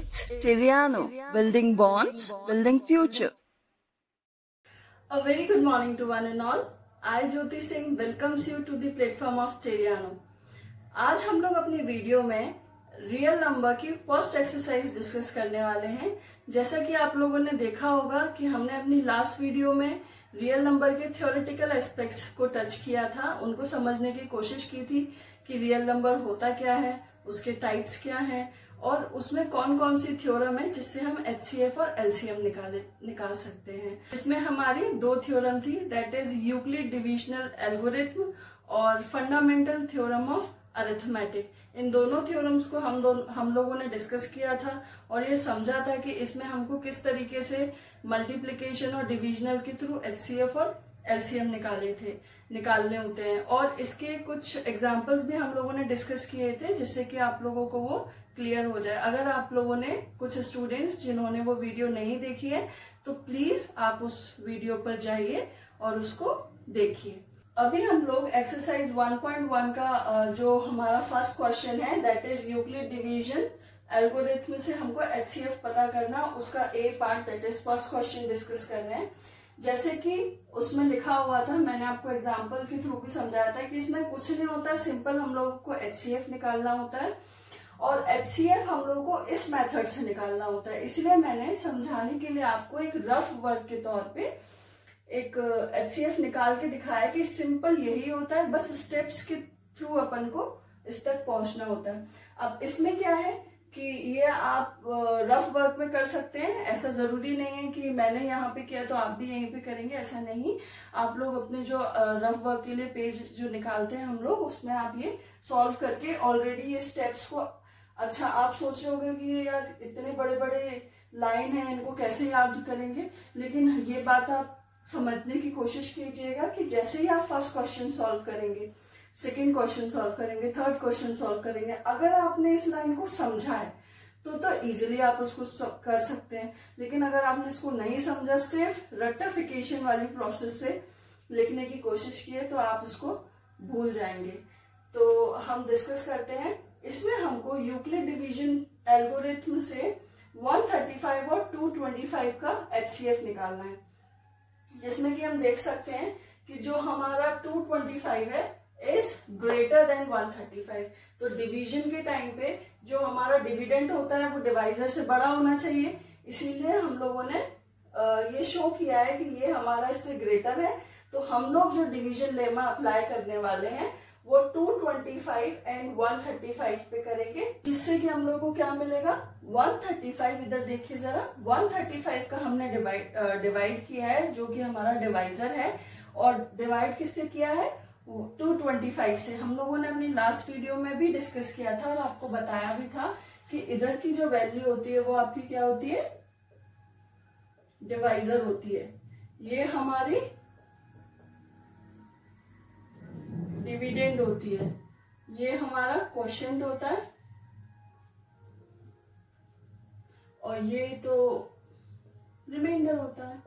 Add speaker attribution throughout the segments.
Speaker 1: It's Teriano, building bonds, building future.
Speaker 2: A very good morning to one and all. I Jyoti Singh welcomes you to the platform of Teriano. आज हम लोग अपनी video में real number की first exercise discuss करने वाले हैं। जैसा कि आप लोगों ने देखा होगा कि हमने अपनी लास्ट वीडियो में रियल नंबर के थ्योरेटिकल एस्पेक्ट्स को टच किया था, उनको समझने की कोशिश की थी कि रियल नंबर होता क्या है, उसके टाइप्स क्या हैं और उसमें कौन कौन सी थ्योरम है जिससे हम एचसीएफ और एलसीएम निकाल सकते हैं। इसमें हमारी दो थ्योरम थी, that is Euclid divisional algorithm और फंडामेंटल थ्योरम ऑफ अरिथमेटिक। इन दोनों थ्योरम्स को हम लोगों ने डिस्कस किया था और ये समझा था कि इसमें हमको किस तरीके से मल्टीप्लिकेशन और डिविजनल के थ्रू एचसीएफ और एलसीएम निकालने होते हैं। और इसके कुछ एग्जांपल्स भी हम लोगों ने डिस्कस किए थे जिससे कि आप लोगों को वो क्लियर हो जाए। अगर आप लोगों ने कुछ स्टूडेंट्स जिन्होंने वो वीडियो नहीं देखी है तो प्लीज आप उस वीडियो पर जाइए और उसको देखिए। अभी हम लोग एक्सरसाइज 1.1 का जो हमारा फर्स्ट क्वेश्चन है that is Euclid division algorithm से हमको एचसीएफ पता करना, उसका A part that is first question discuss कर रहे हैं। जैसे कि उसमें लिखा हुआ था, मैंने आपको एग्जांपल के थ्रू भी समझाया था कि इसमें कुछ नहीं होता, सिंपल हम लोगों को एचसीएफ निकालना होता है और एचसीएफ हम लोगों को इस मेथड से निकालना होता है। इसलिए मैंने समझाने के लिए आपको एक रफ वर्क के तौर पे एक एचसीएफ निकाल के दिखाया कि सिंपल यही होता है, बस स्टेप्स के थ्रू अपन को इस तक पहुंचना होता है। अब इसमें क्या है कि ये आप रफ वर्क में कर सकते हैं, ऐसा जरूरी नहीं है कि मैंने यहाँ पे किया तो आप भी यहीं पे करेंगे, ऐसा नहीं। आप लोग अपने जो रफ वर्क के लिए पेज जो निकालते हैं हम लोग, उसमें आप ये सॉल्व करके ऑलरेडी ये स्टेप्स को, अच्छा आप सोच रहे होंगे कि यार इतने बड़े बड़े लाइन है, इनको कैसे याद करेंगे, लेकिन ये बात आप समझने की कोशिश कीजिएगा कि जैसे ही आप फर्स्ट क्वेश्चन सॉल्व करेंगे, सेकेंड क्वेश्चन सॉल्व करेंगे, थर्ड क्वेश्चन सॉल्व करेंगे, अगर आपने इस लाइन को समझा है तो इजीली आप उसको कर सकते हैं। लेकिन अगर आपने इसको नहीं समझा, सिर्फ रेक्टिफिकेशन वाली प्रोसेस से लिखने की कोशिश की है तो आप उसको भूल जाएंगे। तो हम डिस्कस करते हैं। इसमें हमको यूक्लिड डिवीजन एल्गोरिथम से 135 और 225 का एचसीएफ निकालना है, जिसमें कि हम देख सकते हैं कि जो हमारा 225 है इज ग्रेटर देन 135। तो डिवीजन के टाइम पे जो हमारा डिविडेंड होता है वो डिवाइजर से बड़ा होना चाहिए, इसीलिए हम लोगों ने ये शो किया है कि ये हमारा इससे ग्रेटर है। तो हम लोग जो डिवीजन लेमा अप्लाई करने वाले हैं वो 225 एंड 135 पे करेंगे, जिससे कि हम लोग को क्या मिलेगा, 135। इधर देखिए जरा, 135 का हमने डिवाइड किया है जो कि हमारा डिवाइजर है, और डिवाइड किससे किया है, 225 से। हम लोगों ने अपनी लास्ट वीडियो में भी डिस्कस किया था और आपको बताया भी था कि इधर की जो वैल्यू होती है वो आपकी क्या होती है, डिवाइजर होती है। ये हमारी डिविडेंड होती है, ये हमारा क्वोशिएंट होता है, और ये तो रिमाइंडर होता है।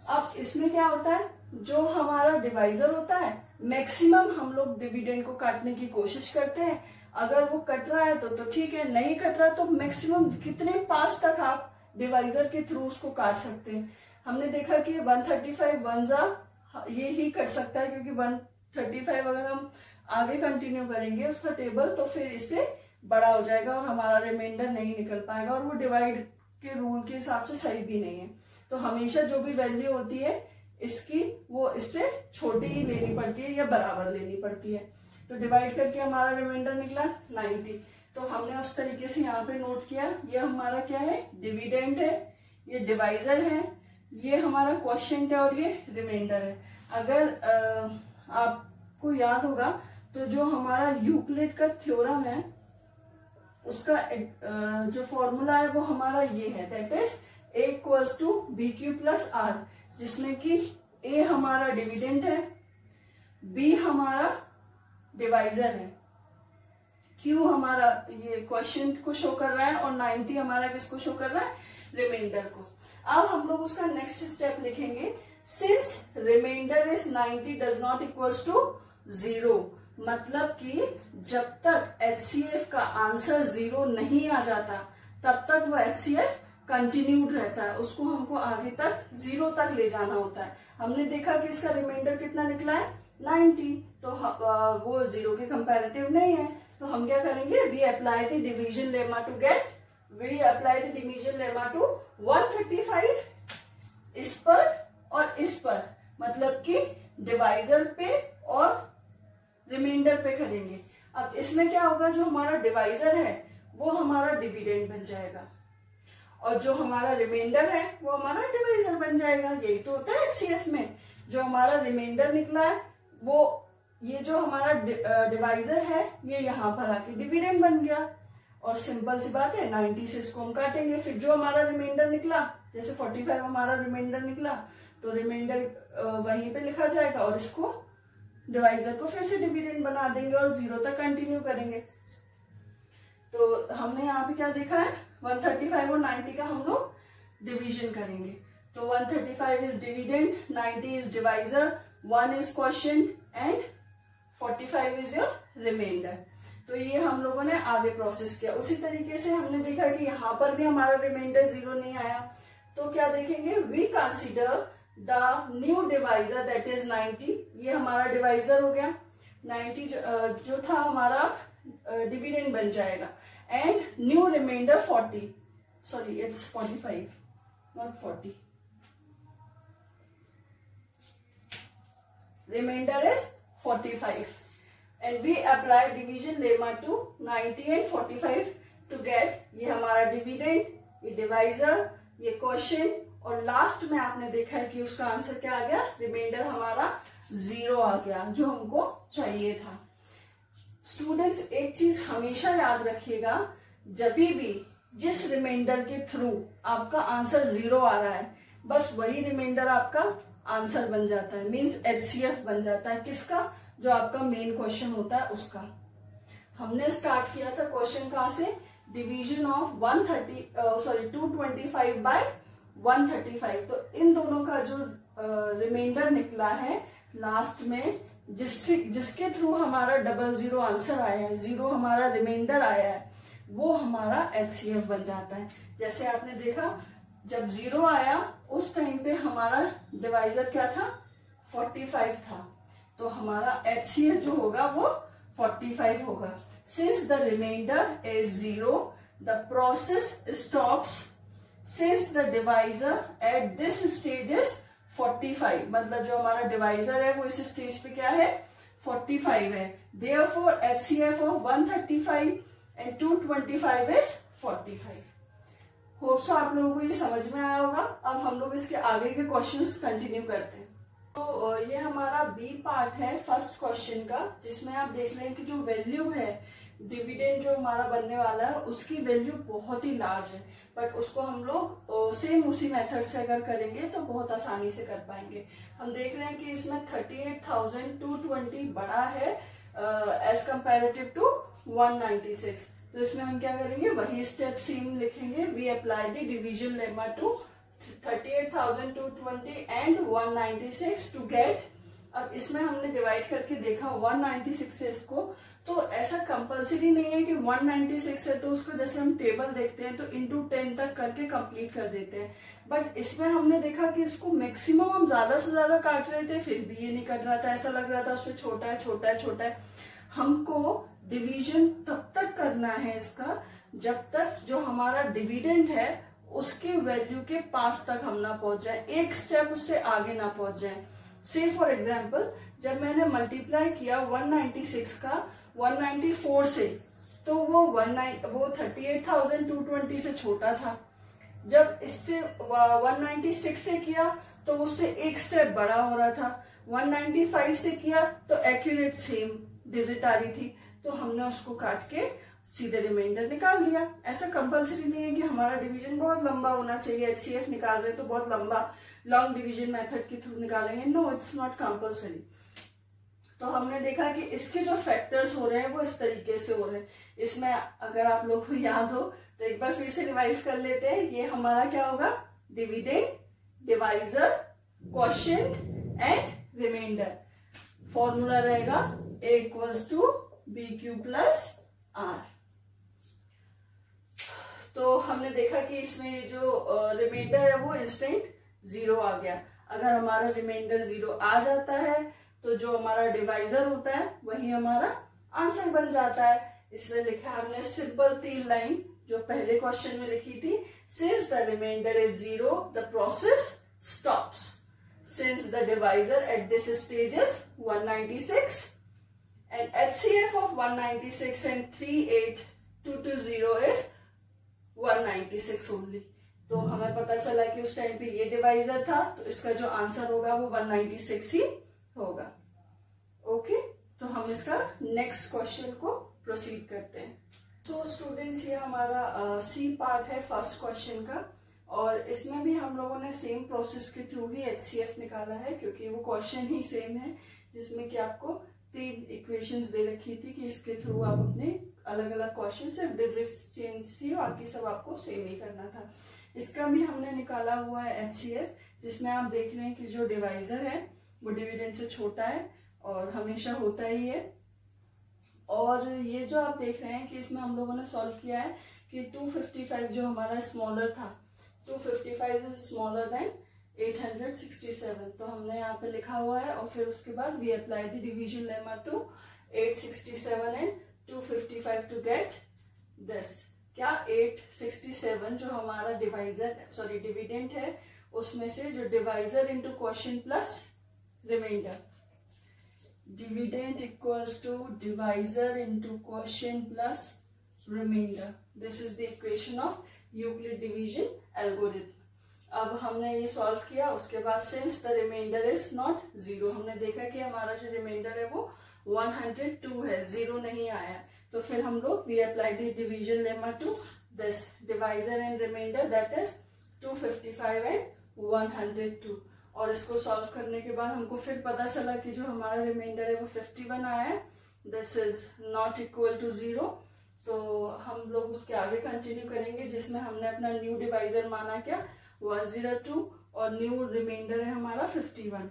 Speaker 2: अब इसमें क्या होता है, जो हमारा डिवाइजर होता है मैक्सिमम हम लोग डिविडेंड को काटने की कोशिश करते हैं। अगर वो कट रहा है तो ठीक है, नहीं कट रहा तो मैक्सिमम कितने पास तक आप डिवाइजर के थ्रू उसको काट सकते हैं। हमने देखा कि 135 वनजा ये ही कट सकता है, क्योंकि 135 अगर हम आगे कंटिन्यू करेंगे उसका टेबल तो फिर इससे बड़ा हो जाएगा और हमारा रिमाइंडर नहीं निकल पाएगा, और वो डिवाइड के रूल के हिसाब से सही भी नहीं है। तो हमेशा जो भी वैल्यू होती है इसकी वो इससे छोटी ही लेनी पड़ती है या बराबर लेनी पड़ती है। तो डिवाइड करके हमारा रिमाइंडर निकला 90। तो हमने उस तरीके से यहाँ पे नोट किया, ये हमारा क्या है, डिविडेंड है, ये डिवाइजर है, ये हमारा क्वोशिएंट है और ये रिमाइंडर है। अगर आपको याद होगा तो जो हमारा यूक्लिड का थ्योरम है उसका जो फॉर्मूला है वो हमारा ये है, that is A equals to B Q plus R, जिसमें कि A हमारा डिविडेंड है, B हमारा डिवाइजर है, Q हमारा ये क्वोशिएंट को शो कर रहा है और 90 हमारा किसको शो कर रहा है, रिमाइंडर को। अब हम लोग उसका नेक्स्ट स्टेप लिखेंगे, since remainder is 90 does not equals to 0, मतलब कि जब तक HCF का आंसर 0 नहीं आ जाता तब तक वो HCF कंटिन्यूड रहता है, उसको हमको आगे तक 0 तक ले जाना होता है। हमने देखा कि इसका रिमाइंडर कितना निकला है 90, तो वो 0 के कंपैरेटिव नहीं है, तो हम क्या करेंगे, we apply the division lemma to get, we apply the division lemma to 135 इस पर और इस पर, मतलब कि डिवाइजर पे और रिमाइंडर पे करेंगे। अब इसमें क्या होगा, जो हमारा डिवाइजर है वो हमारा डिविडेंड बन जाएगा और जो हमारा रिमाइंडर है वो हमारा डिवाइजर बन जाएगा। यही तो होता है HCF में, जो हमारा रिमाइंडर निकला है वो ये जो हमारा डिवाइजर है ये यहाँ पर आके डिविडेंड बन गया। और सिंपल सी बात है, 90 से इसको हम काटेंगे, फिर जो हमारा रिमाइंडर निकला, जैसे 45 हमारा रिमाइंडर निकला तो रिमाइंडर वहीं पे लिखा जाएगा और इसको डिवाइजर को फिर से डिविडेंड बना देंगे और 0 तक कंटिन्यू करेंगे। तो हमने यहाँ पे क्या देखा है, 135 और 90 का हम लोग डिवीजन करेंगे। तो 135 is dividend, 90 is divisor, 1 is quotient and 45 is your remainder. तो ये हम लोगों ने आगे प्रोसेस किया। उसी तरीके से हमने देखा कि यहाँ पर भी हमारा रिमाइंडर 0 नहीं आया, तो क्या देखेंगे, we consider the new divisor that is 90, ये हमारा डिवाइजर हो गया, 90 जो था हमारा डिविडेंड बन जाएगा, and new remainder 40, sorry it's 45 not 40, remainder is 45 and we apply division lemma to 90 and 45 to get ये हमारा डिविडेंड, ये डिवाइजर, ये क्वोशिएंट, और लास्ट में आपने देखा है कि उसका आंसर क्या आ गया, रिमाइंडर हमारा 0 आ गया, जो हमको चाहिए था। स्टूडेंट्स एक चीज हमेशा याद रखिएगा, जब भी जिस रिमाइंडर के थ्रू आपका आंसर 0 आ रहा है बस वही रिमाइंडर आपका आंसर बन जाता है, मींस HCF बन जाता है। किसका, जो आपका मेन क्वेश्चन होता है उसका। हमने स्टार्ट किया था क्वेश्चन कहां से, डिवीजन ऑफ 225 बाय 135। तो इन दोनों का जो रिमाइंडर निकला है लास्ट में, जिसके थ्रू हमारा 00 आंसर आया है, 0 हमारा रिमाइंडर आया है, वो हमारा HCF बन जाता है। जैसे आपने देखा जब 0 आया उस टाइम पे हमारा डिवाइजर क्या था, 45 था, तो हमारा HCF जो होगा वो 45 होगा। Since the remainder is 0 the process stops since the divisor at this stage is 45, मतलब जो हमारा डिवाइजर है वो इस स्टेज पे क्या है, 45 है। Therefore HCF of 135 and 225 is 45। Hope so आप लोगों को ये समझ में आया होगा। अब हम लोग इसके आगे के क्वेश्चंस कंटिन्यू करते हैं। तो ये हमारा बी पार्ट है फर्स्ट क्वेश्चन का, जिसमें आप देख रहे हैं कि जो वैल्यू है डिविडेंड जो हमारा बनने वाला है उसकी वैल्यू बहुत ही लार्ज है, बट उसको हम लोग सेम उसी मेथड से अगर करेंगे तो बहुत आसानी से कर पाएंगे। हम देख रहे हैं कि इसमें 38,220 बड़ा है एज कंपेरेटिव टू 196, तो इसमें हम क्या करेंगे, वही स्टेप सेम लिखेंगे, we apply the division lemma to 38,220 and 196 to get. अब इसमें हमने डिवाइड करके देखा 196 से इसको, तो ऐसा कंपलसरी नहीं है कि 196 है तो उसको जैसे हम टेबल देखते हैं तो इंटू 10 तक करके कंप्लीट कर देते हैं, बट इसमें हमने देखा कि इसको मैक्सिमम हम ज्यादा से ज्यादा काट रहे थे, फिर भी ये नहीं कट रहा था, ऐसा लग रहा था उससे छोटा है छोटा है छोटा है। हमको डिवीजन तब तक करना है इसका जब तक जो हमारा डिविडेंड है उसके वैल्यू के पास तक हम ना पहुंच जाए, एक स्टेप उससे आगे ना पहुंच जाए। से फॉर एग्जाम्पल जब मैंने मल्टीप्लाई किया 196 का 194 से, तो वो 38,220 से छोटा था। जब इससे 196 से किया तो उससे एक स्टेप बड़ा हो रहा था, 195 से किया तो एक्यूरेट सेम डिजिट आ रही थी, तो हमने उसको काट के सीधे रिमाइंडर निकाल लिया। ऐसा कंपलसरी नहीं है कि हमारा डिवीजन बहुत लंबा होना चाहिए, HCF निकाल रहे तो बहुत लंबा लॉन्ग डिवीजन मेथड के थ्रू निकालेंगे, नो इट्स नॉट कंपलसरी। तो हमने देखा कि इसके जो फैक्टर्स हो रहे हैं वो इस तरीके से हो रहे हैं। इसमें अगर आप लोग को याद हो तो एक बार फिर से रिवाइज कर लेते हैं। ये हमारा क्या होगा, dividend, divisor, quotient and remainder. Formula रहेगा A equals to B Q plus R. तो हमने देखा कि इसमें जो रिमाइंडर है वो इंस्टेंट 0 आ गया। अगर हमारा रिमाइंडर 0 आ जाता है तो जो हमारा डिवाइजर होता है वही हमारा आंसर बन जाता है। इसमें लिखा है हमने सिंपल 3 लाइन जो पहले क्वेश्चन में लिखी थी, since the remainder is 0 the process stops, since the divisor at this stage is 196 and HCF of 196 and 38220 is 196 only. तो हमें पता चला कि उस टाइम पे ये डिवाइजर था, तो इसका जो आंसर होगा वो 196 ही होगा। ओके, तो हम इसका नेक्स्ट क्वेश्चन को प्रोसीड करते हैं। तो स्टूडेंट्स, ये हमारा सी पार्ट है फर्स्ट क्वेश्चन का, और इसमें भी हम लोगों ने सेम प्रोसेस के थ्रू ही HCF निकाला है, क्योंकि वो क्वेश्चन ही सेम है, जिसमें कि आपको 3 इक्वेशंस दे रखी थी कि इसके थ्रू आप अपने अलग अलग क्वेश्चन, सिर्फ डिजिट्स चेंज थी, बाकी सब आपको सेम ही करना था। इसका भी हमने निकाला हुआ है HCF, जिसमें आप देख रहे हैं कि जो डिवाइजर है वो डिविडेंड से छोटा है और हमेशा होता ही है। और ये जो आप देख रहे हैं कि इसमें हम लोगों ने सॉल्व किया है कि 255 जो हमारा स्मॉलर था, 255 इज स्मॉलर देन 867, तो हमने यहाँ पे लिखा हुआ है। और फिर उसके बाद we apply the division lemma to 867 and 255 to get this. क्या 867 जो हमारा डिविडेंड है, उसमें से जो divisor into quotient plus remainder, dividend equals to divisor into quotient plus remainder, this is the equation of Euclid division algorithm. अब हमने ये सॉल्व किया, उसके बाद since the remainder is not 0, हमने देखा कि हमारा जो रिमाइंडर है वो 102 है, 0 नहीं आया, तो फिर हम लोग we applied the division lemma to this divisor and remainder, that is 255 and 102। और इसको सॉल्व करने के बाद हमको फिर पता चला कि जो हमारा रिमाइंडर है वो 51 आया है, this is not equal to 0। तो हम लोग उसके आगे कंटिन्यू करेंगे, जिसमें हमने अपना न्यू डिवाइजर माना क्या 102 और न्यू रिमाइंडर है हमारा 51।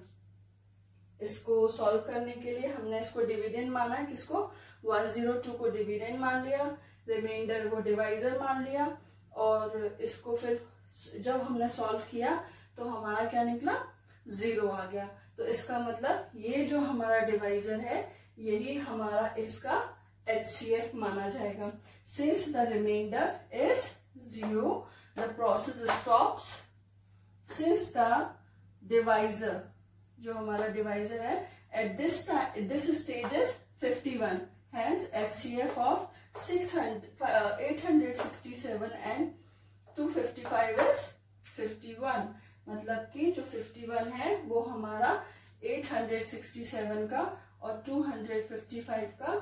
Speaker 2: इसको सॉल्व करने के लिए हमने इसको डिविडेंड माना है, किसको 102 को डिविडेंड मान लिया, रिमाइंडर को डिवाइजर मान लिया, और इसको फिर जब हमने सॉल्व किया तो हमारा क्या निकला 0 आ गया। तो इसका मतलब ये जो हमारा डिवाइजर है यही हमारा इसका HCF माना जाएगा। Since the remainder is 0 the process stops, since the divisor जो हमारा डिवाइजर है at this time this stage is 51, hence HCF of 867 and 255 is 51। मतलब कि जो 51 है वो हमारा 867 का और 255 का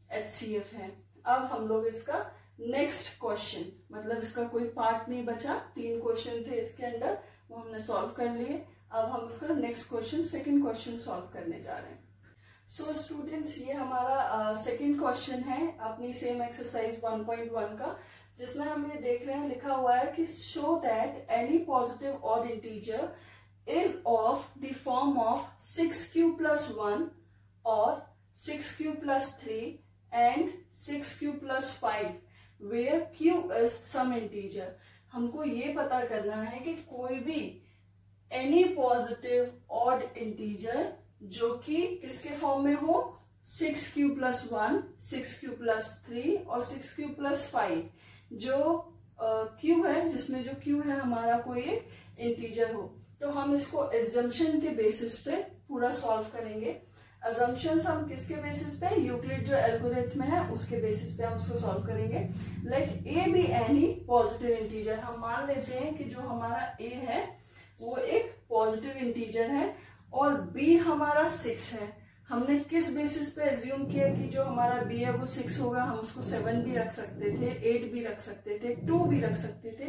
Speaker 2: HCF है। अब हम लोग इसका नेक्स्ट क्वेश्चन, मतलब इसका कोई पार्ट नहीं बचा, 3 क्वेश्चन थे इसके अंदर, वो हमने सॉल्व कर लिए। अब हम उसका next question, second question solve करने जा रहे हैं। सो स्टूडेंट्स, ये हमारा सेकंड क्वेश्चन है अपनी सेम एक्सरसाइज 1.1 का, जिसमें हम ये देख रहे हैं लिखा हुआ है कि show that any positive odd integer is of the form of 6q + 1 और 6q + 3 and 6q + 5 where q is some integer। हमको ये पता करना है कि कोई भी एनी पॉजिटिव ऑड इंटीजर जो कि किसके फॉर्म में हो, 6q + 1, 6q + 3 और 6q + 5, जो q है, जिसमें जो q है हमारा कोई एक इंटीजर हो। तो हम इसको एजम्पशन के बेसिस पे पूरा सॉल्व करेंगे। अजम्पशंस हम किसके बेसिस पे, यूक्लिड जो एल्गोरिथम है उसके बेसिस पे हम उसको सॉल्व करेंगे। Let a be any positive integer, हम मान लेते हैं कि जो हमारा ए है वो एक पॉजिटिव इंटीजर है और बी हमारा 6 है। हमने किस बेसिस पे एज्यूम किया कि जो हमारा बी है वो 6 होगा, हम उसको 7 भी रख सकते थे, 8 भी रख सकते थे, 2 भी रख सकते थे,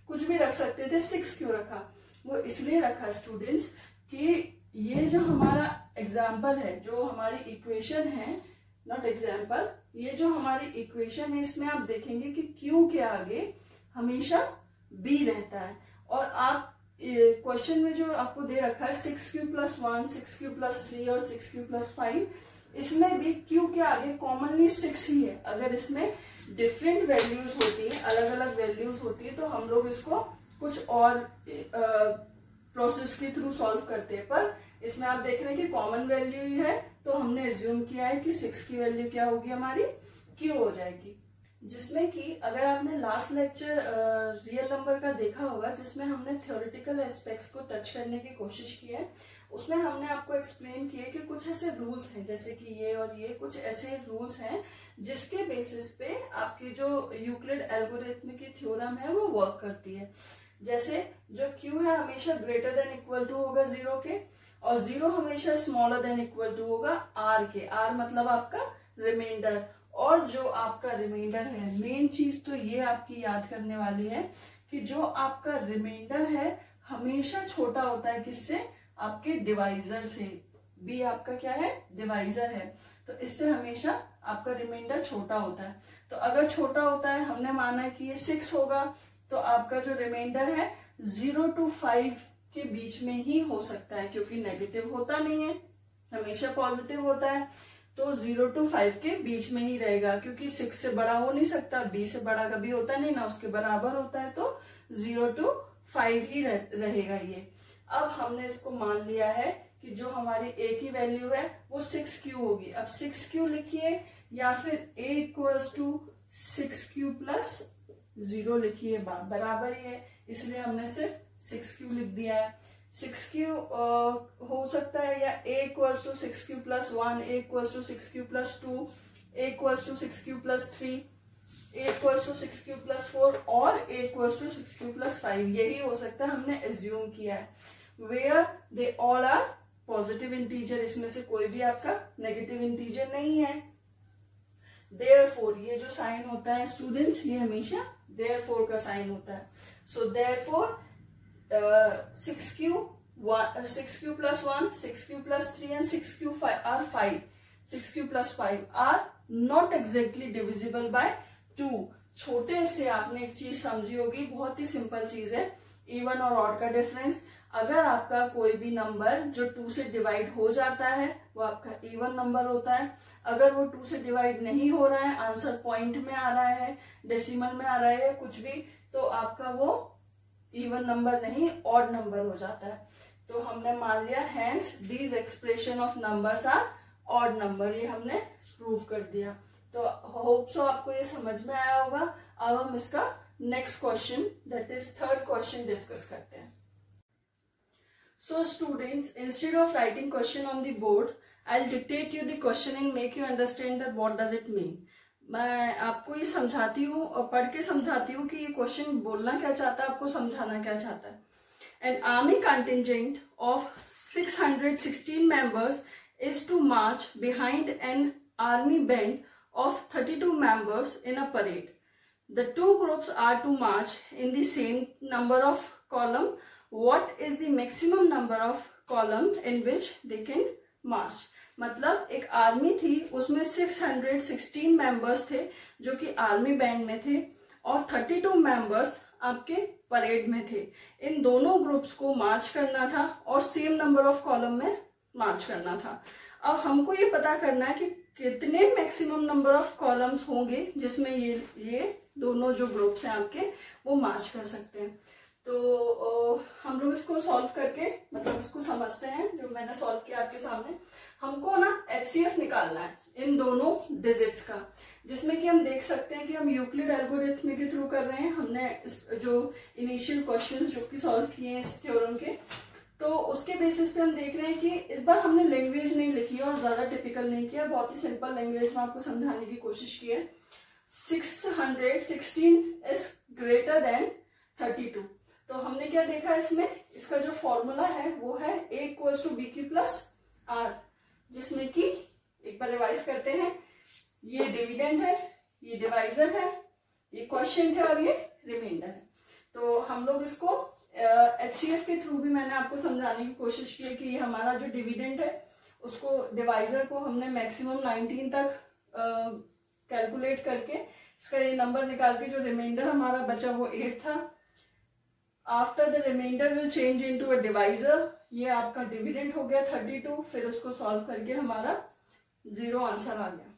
Speaker 2: कुछ भी रख सकते थे। 6 क्यों रखा, वो इसलिए रखा स्टूडेंट्स कि ये जो हमारा एग्जाम्पल है, जो हमारी इक्वेशन है, नॉट एग्जाम्पल, ये जो हमारी इक्वेशन है इसमें आप देखेंगे कि Q के आगे हमेशा B रहता है। और आप क्वेश्चन में जो आपको दे रखा है 6q + 1, 6q + 3 और 6q + 5, इसमें भी क्यू के आगे कॉमनली 6 ही है। अगर इसमें डिफरेंट वैल्यूज होती है, अलग अलग वैल्यूज होती है, तो हम लोग इसको कुछ और प्रोसेस के थ्रू सॉल्व करते हैं, पर इसमें आप देख रहे हैं कि कॉमन वैल्यू ही है, तो हमने एज्यूम किया है कि 6 की वैल्यू क्या होगी, हमारी क्यू हो जाएगी। जिसमें कि अगर आपने लास्ट लेक्चर रियल नंबर का देखा होगा, जिसमें हमने थ्योरेटिकल एस्पेक्ट्स को टच करने की कोशिश की है, उसमें हमने आपको एक्सप्लेन किया कि कुछ ऐसे रूल्स हैं, जैसे कि ये और ये कुछ ऐसे रूल्स हैं जिसके बेसिस पे आपकी जो यूक्लिड एल्गोरिथम की थ्योरम है वो वर्क करती है। जैसे जो क्यू है हमेशा ग्रेटर देन इक्वल टू होगा 0 के, और 0 हमेशा स्मॉलर देन इक्वल टू होगा आर के। आर मतलब आपका रिमाइंडर, और जो आपका रिमाइंडर है, मेन चीज तो ये आपकी याद करने वाली है कि जो आपका रिमाइंडर है हमेशा छोटा होता है किससे, आपके डिवाइजर से। बी आपका क्या है, डिवाइजर है, तो इससे हमेशा आपका रिमाइंडर छोटा होता है। तो अगर छोटा होता है, हमने माना है कि ये 6 होगा, तो आपका जो रिमाइंडर है 0 to 5 के बीच में ही हो सकता है, क्योंकि नेगेटिव होता नहीं है, हमेशा पॉजिटिव होता है। तो 0 to 5 के बीच में ही रहेगा, क्योंकि 6 से बड़ा हो नहीं सकता, b से बड़ा कभी होता नहीं ना, उसके बराबर होता है, तो 0 to 5 ही रहेगा ये। अब हमने इसको मान लिया है कि जो हमारी a की वैल्यू है वो 6q होगी। अब 6q लिखिए या फिर a equals to 6q plus 0 लिखिए, बराबर ही है, इसलिए हमने सिर्फ 6q लिख दिया है। 6q हो सकता है या a equals to 6q plus 1, a equals to 6q plus 2, a equals to 6q plus 3, a equals to 6q plus 4 और a equals to 6q plus 5, यही हो सकता है, हमने एज्यूम किया है। Where they all are positive integer, इसमें से कोई भी आपका नेगेटिव इंटीजर नहीं है। देयरफॉर, ये जो साइन होता है स्टूडेंट्स, ये हमेशा देयरफॉर का साइन होता है। So therefore 6q plus 1, 6q plus 3 and 6q are 5. 6q plus 5 are not exactly divisible by 2. छोटे से आपने एक चीज समझी होगी, बहुत ही सिंपल चीज है, इवन और ऑड का डिफरेंस। अगर आपका कोई भी नंबर जो 2 से डिवाइड हो जाता है वो आपका इवन नंबर होता है। अगर वो 2 से डिवाइड नहीं हो रहा है, आंसर पॉइंट में आ रहा है, डेसिमल में आ रहा है, कुछ भी, तो आपका वो इवन नंबर नहीं, ऑड नंबर हो जाता है। तो हमने मान लिया hence these expression of numbers are odd number, ये हमने प्रूव कर दिया। तो होप सो आपको ये समझ में आया होगा। अब हम इसका next question, that is third question, discuss करते हैं। So students, instead of writing question on the board, I will dictate you the question and make you understand that what does it mean. मैं आपको ये समझाती हूँ और पढ़ के समझाती हूँ कि ये क्वेश्चन बोलना क्या चाहता है, आपको समझाना क्या चाहता है। An army contingent of 616 members is to march behind an army band of 32 members in a parade. The two groups are to march in the same number of column. What is the maximum number of column in which they can march? मतलब एक army थी, उसमें 616 members थे जो कि army band में थे, और 32 मेंबर्स आपके परेड में थे। इन दोनों ग्रुप्स को मार्च करना था और सेम नंबर ऑफ कॉलम में मार्च करना था। अब हमको ये पता करना है कि कितने मैक्सिमम नंबर ऑफ कॉलम्स होंगे जिसमें ये दोनों जो ग्रुप्स हैं आपके वो मार्च कर सकते हैं। तो हम लोग इसको सॉल्व करके, मतलब इसको समझते हैं, जो मैंने सॉल्व किया आपके सामने। हमको ना HCF निकालना है इन दोनों डिजिट्स का, जिसमें कि हम देख सकते हैं कि हम यूक्लिड एल्गोरिथम के थ्रू कर रहे हैं। हमने जो इनिशियल क्वेश्चंस जो कि सॉल्व किए हैं इस थ्योरम के, तो उसके बेसिस पे हम देख रहे हैं कि इस बार हमने लैंग्वेज नहीं लिखी और ज्यादा टिपिकल नहीं किया, बहुत ही सिंपल लैंग्वेज में आपको समझाने की कोशिश की है। 616 इज ग्रेटर देन 32। तो हमने क्या देखा इसमें, इसका जो फॉर्मूला है वो है A equals to BQ plus R, जिसमें कि एक बार रिवाइज करते हैं, ये डिविडेंड है, ये डिवाइजर है, ये क्वोशिएंट है और ये रिमाइंडर है। तो हम लोग इसको HCF के थ्रू भी मैंने आपको समझाने की कोशिश की है कि हमारा जो डिविडेंड है उसको, डिवाइजर को हमने मैक्सिमम 19 तक कैलकुलेट करके इसका ये नंबर निकाल के जो रिमाइंडर हमारा बचा वो 8 था। After the remainder will change into a divisor, ये आपका डिविडेंड हो गया 32, फिर उसको सॉल्व करके हमारा 0 आंसर आ गया।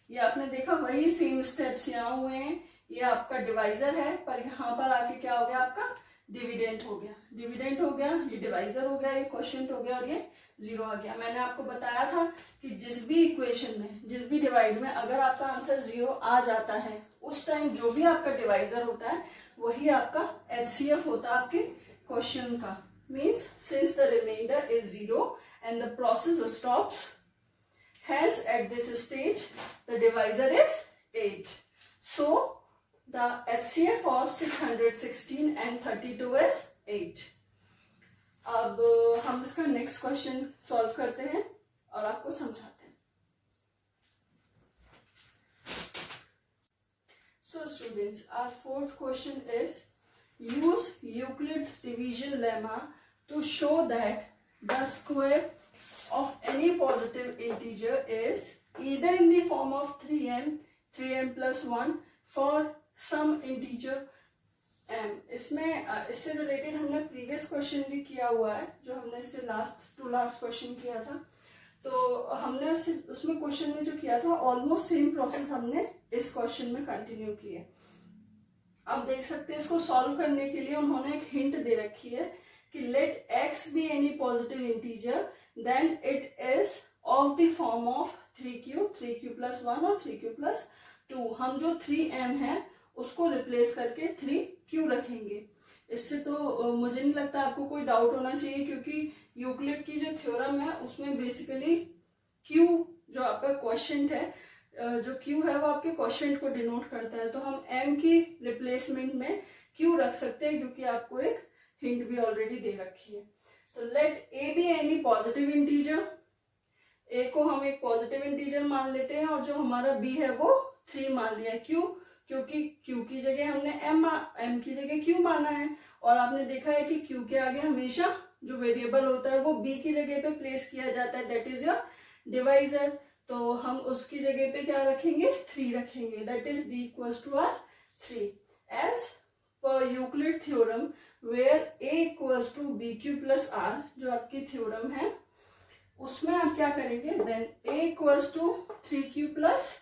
Speaker 2: ये आपने देखा वही सेम स्टेप्स यहाँ हुए हैं। ये आपका डिवाइजर है, पर यहाँ पर आके क्या हो गया, आपका डिविडेंड हो गया। डिविडेंड हो गया, ये डिवाइजर हो गया, ये क्वोशिएंट हो गया और ये 0 आ गया। मैंने आपको बताया था कि जिस भी इक्वेशन में, जिस भी डिवाइड में अगर आपका आंसर 0 आ जाता है, उस टाइम जो भी आपका डिवाइजर होता है वही आपका HCF होता है आपके क्वेश्चन का। Means since the remainder is 0 and the process stops, hence at this stage the divisor is 8. So the HCF of 616 and 32 is 8. अब हम इसका नेक्स्ट क्वेश्चन सॉल्व करते हैं और आपको समझाते हैं। So students, our fourth question is use Euclid's division lemma to show that the square of any positive integer is either in the form of 3m plus 1 for some integer m. इससे related हमने previous question भी किया हुआ है, जो हमने इससे last question किया था। तो हमने उसमें क्वेश्चन में जो किया था ऑलमोस्ट सेम प्रोसेस हमने इस क्वेश्चन में कंटिन्यू की है। अब देख सकते हैं इसको सॉल्व करने के लिए उन्होंने एक हिंट दे रखी है कि let x be any positive integer then it is of the form of 3q plus 1 और 3q प्लस 2। हम जो 3m है उसको रिप्लेस करके 3q रखेंगे। इससे तो मुझे नहीं लगता आपको कोई डाउट होना चाहिए, क्योंकि यूक्लिड की जो थ्योरम है उसमें बेसिकली q जो आपका क्वोशिएंट है, जो q है वो आपके क्वोशिएंट को डिनोट करता है। तो हम m की रिप्लेसमेंट में q रख सकते हैं, क्योंकि आपको एक हिंट भी ऑलरेडी दे रखी है। तो let a be any positive integer, a को हम एक पॉजिटिव इंटीजर मान लेते हैं और जो हमारा b है वो 3 मान लिया है। क्यों? क्योंकि q की जगह हमने m की जगह q माना है, और आपने देखा है कि q के आगे हमेशा जो वेरिएबल होता है वो b की जगह पे प्लेस किया जाता है, दैट इज योर डिवाइजर। तो हम उसकी जगह पे क्या रखेंगे, 3 रखेंगे, that is b equals to R 3 as पर Euclid theorem where a equals to bq plus r, जो आपकी थ्योरम है उसमें आप क्या करेंगे, then a equals to 3q plus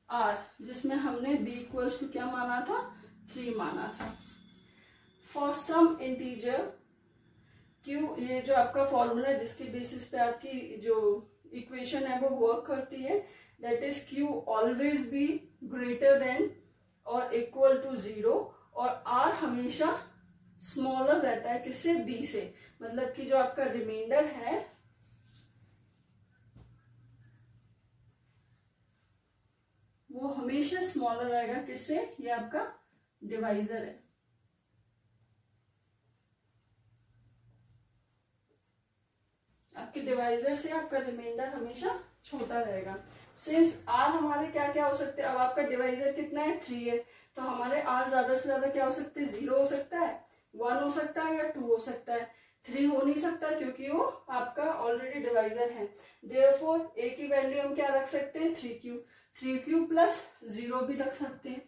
Speaker 2: r, जिसमें हमने b इक्वल्स टू क्या माना था, 3 माना था। फॉर सम इंटीजर q, ये जो आपका फॉर्मूला है जिसके बेसिस पे आपकी जो इक्वेशन है वो वर्क करती है, that is q always be greater than और इक्वल टू 0, और r हमेशा स्मॉलर रहता है किससे, b से। मतलब कि जो आपका रिमाइंडर है वो हमेशा स्मॉलर रहेगा किससे, ये आपका डिवाइजर है। आपके डिवाइजर से आपका रिमाइंडर हमेशा छोटा रहेगा। सिंस r हमारे क्या क्या हो सकते हैं, अब आपका डिवाइजर कितना है, 3 है, तो हमारे r ज्यादा से ज्यादा क्या हो सकते हैं, 0 हो सकता है, 1 हो सकता है या 2 हो सकता है। 3 हो नहीं सकता क्योंकि वो आपका ऑलरेडी डिवाइजर है। देयरफॉर a की वैल्यू हम क्या रख सकते हैं, 3q प्लस 0 भी रख सकते हैं,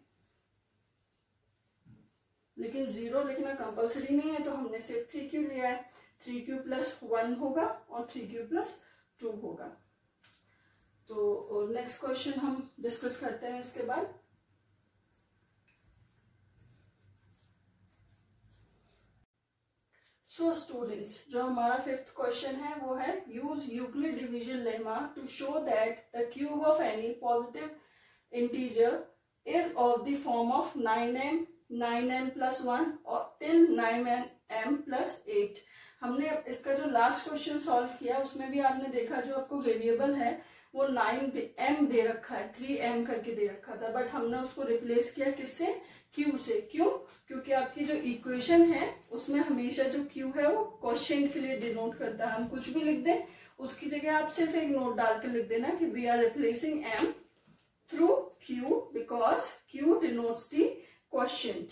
Speaker 2: लेकिन 0 लिखना कंपलसरी नहीं है, तो हमने सिर्फ 3q लिया है। 3q प्लस 1 होगा और 3q प्लस 2 होगा। तो नेक्स्ट क्वेश्चन हम डिस्कस करते हैं इसके बाद। सो स्टूडेंट्स, जो हमारा 5th क्वेश्चन है वो है use Euclid division lemma to show that the cube of any positive integer is of the form of 9m plus 1 और टिल 9m प्लस 8। हमने इसका जो लास्ट क्वेश्चन सॉल्व किया उसमें भी आपने देखा जो आपको वेरिएबल है वो 9m दे रखा है, 3m करके दे रखा था, बट हमने उसको रिप्लेस किया किससे, q से। क्यों? क्योंकि आपकी जो इक्वेशन है उसमें हमेशा जो q है वो क्वोशिएंट के लिए डिनोट करता है। हम कुछ भी लिख दें उसकी जगह आप सिर्फ एक नोट डाल के लिख देना कि we are replacing m through q because q denotes the quotient.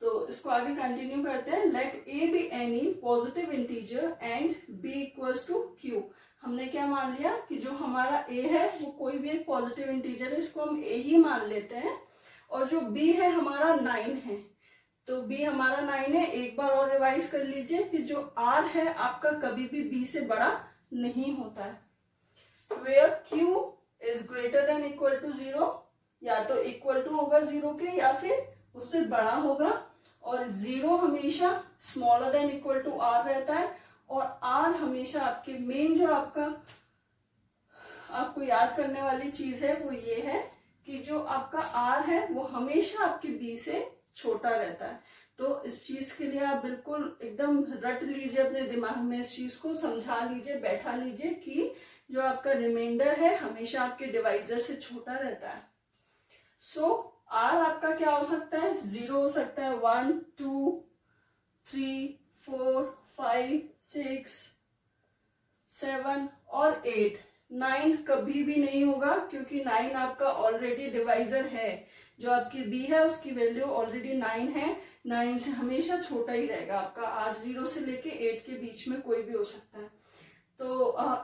Speaker 2: तो इसको आगे कंटिन्यू करते हैं। Let a be any positive integer and b equals to q। हमने क्या मान लिया कि जो हमारा a है वो कोई भी एक पॉजिटिव इंटीजर है, इसको हम a ही मान लेते हैं, और जो b है हमारा 9 है, तो b हमारा 9 है। एक बार और रिवाइज कर लीजिए कि जो r है आपका कभी भी b से बड़ा नहीं होता है, where q is greater than equal to 0, या तो इक्वल टू होगा 0 के या फिर उससे बड़ा होगा, और 0 हमेशा smaller than equal to r रहता है, और r हमेशा आपके मेन जो आपको याद करने वाली चीज है वो ये है कि जो आपका r है वो हमेशा आपके b से छोटा रहता है। तो इस चीज के लिए आप बिल्कुल एकदम रट लीजिए अपने दिमाग में, इस चीज को समझा लीजिए, बैठा लीजिए कि जो आपका रिमाइंडर है हमेशा आपके डिवाइजर से छोटा रहता है। सो r आपका क्या हो सकता है, 0 हो सकता है, 1 2 3 4 5 6 7 और 8। 9 कभी भी नहीं होगा क्योंकि 9 आपका ऑलरेडी डिवाइजर है, जो आपकी b है उसकी वैल्यू ऑलरेडी 9 है, 9 से हमेशा छोटा ही रहेगा आपका r। 0 से लेके 8 के बीच में कोई भी हो सकता है। तो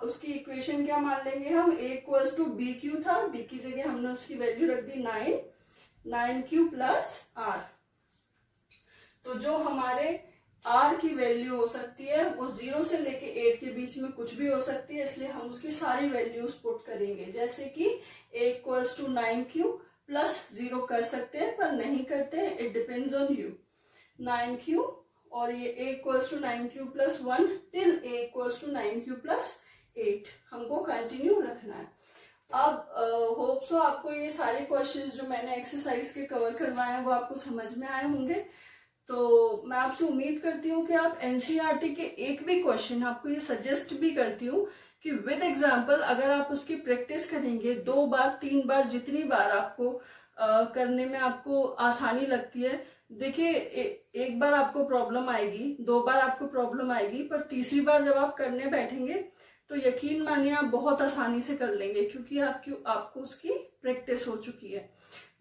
Speaker 2: उसकी इक्वेशन क्या मान लेंगे हम, a equals to B Q था, b की जगह हमने उसकी वैल्यू रख दी 9q प्लस r। तो जो हमारे r की वैल्यू हो सकती है वो 0 से लेके 8 के बीच में कुछ भी हो सकती है, इसलिए हम उसकी सारी वैल्यूज पुट करेंगे। जैसे कि a equals to 9q plus 0 कर सकते हैं पर नहीं करते, it depends on you. 9q और ये a equals to 9q plus 1 till a equals to 9q plus 8 हमको कंटिन्यू रखना है। अब होप सो आपको ये सारे क्वेश्चंस जो मैंने एक्सरसाइज के कवर करवाए हैं वो आपको समझ में आए होंगे। तो मैं आपसे उम्मीद करती हूँ कि आप एनसीईआरटी के एक भी क्वेश्चन, आपको ये सजेस्ट भी करती हूँ कि विद एग्जाम्पल अगर आप उसकी प्रैक्टिस करेंगे 2 बार 3 बार, जितनी बार आपको करने में आपको आसानी लगती है। देखिए एक बार आपको प्रॉब्लम आएगी, 2 बार आपको प्रॉब्लम आएगी, पर तीसरी बार जब आप करने बैठेंगे तो यकीन मानिए आप बहुत आसानी से कर लेंगे क्योंकि आपको उसकी प्रैक्टिस हो चुकी है।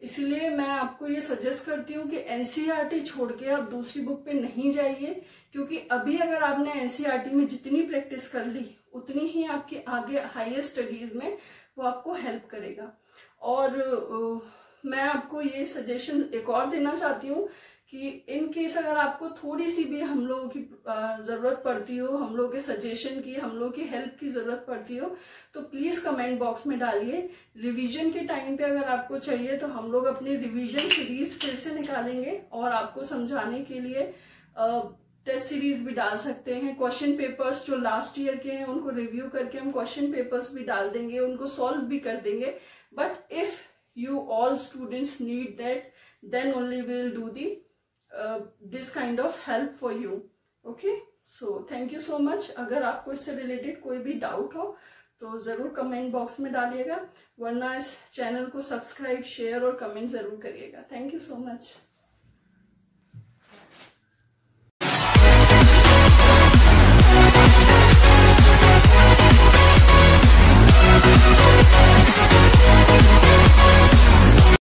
Speaker 2: इसलिए मैं आपको ये सजेस्ट करती हूँ कि एनसीईआरटी छोड़ के आप दूसरी बुक पे नहीं जाइए, क्योंकि अभी अगर आपने एनसीईआरटी में जितनी प्रैक्टिस कर ली उतनी ही आपके आगे हायर स्टडीज में वो आपको हेल्प करेगा। और मैं आपको ये सजेशन एक और देना चाहती हूँ कि इन केस अगर आपको थोड़ी सी भी हम लोगों की जरूरत पड़ती हो, हम लोगों के सजेशन की, हम लोगों की हेल्प की जरूरत पड़ती हो, तो प्लीज कमेंट बॉक्स में डालिए। रिवीजन के टाइम पे अगर आपको चाहिए तो हम लोग अपनी रिवीजन सीरीज फिर से निकालेंगे और आपको समझाने के लिए टेस्ट सीरीज भी डाल सकते हैं। क्वेश्चन पेपर्स जो लास्ट ईयर के हैं उनको रिव्यू करके हम क्वेश्चन पेपर्स भी डाल देंगे, उनको सॉल्व भी कर देंगे। But if you all students need that, then only we'll do the this kind of help for you. Okay, so thank you so much। अगर आपको इससे रिलेटेड कोई भी डाउट हो तो जरूर कमेंट बॉक्स में डालिएगा, वरना इस चैनल को सब्सक्राइब, शेयर और कमेंट जरूर करिएगा। Thank you so much.